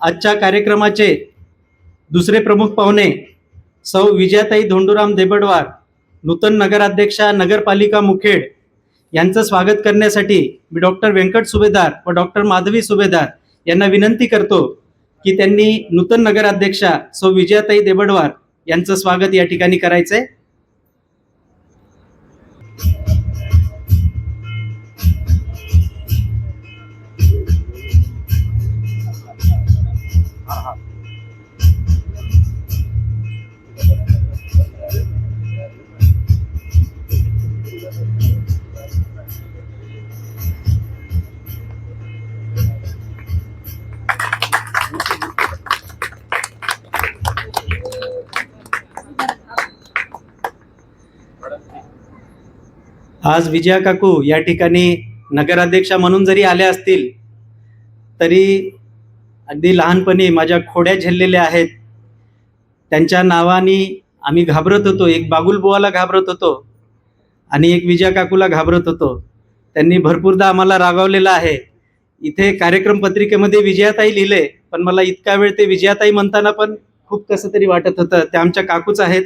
आजच्या कार्यक्रमाचे दुसरे प्रमुख पाहुणे सौ विजयाताई धोंडूराम देबडवार, नूतन नगराध्यक्षा नगरपालिका मुखेड यांचं स्वागत करण्यासाठी मी डॉक्टर व्यंकट सुभेदार व डॉक्टर माधवी सुभेदार यांना विनंती करतो की त्यांनी नूतन नगराध्यक्षा सौ विजयाताई देबडवार यांचं स्वागत या ठिकाणी करायचंय. आज विजया काकू या ठिकाणी नगराध्यक्षा म्हणून जरी आल्या असतील तरी अगदी लहानपणी माझ्या खोड्या झेललेल्या आहेत. त्यांच्या नावाने आम्ही घाबरत होतो. एक बागुलबुवाला घाबरत होतो आणि एक विजया काकूला घाबरत होतो. त्यांनी भरपूरदा आम्हाला रागावलेलं आहे. इथे कार्यक्रम पत्रिकेमध्ये विजयाताई लिहिले, पण मला इतका वेळ ते विजयाताई म्हणताना पण खूप कसं तरी वाटत होतं. ते आमच्या काकूच आहेत.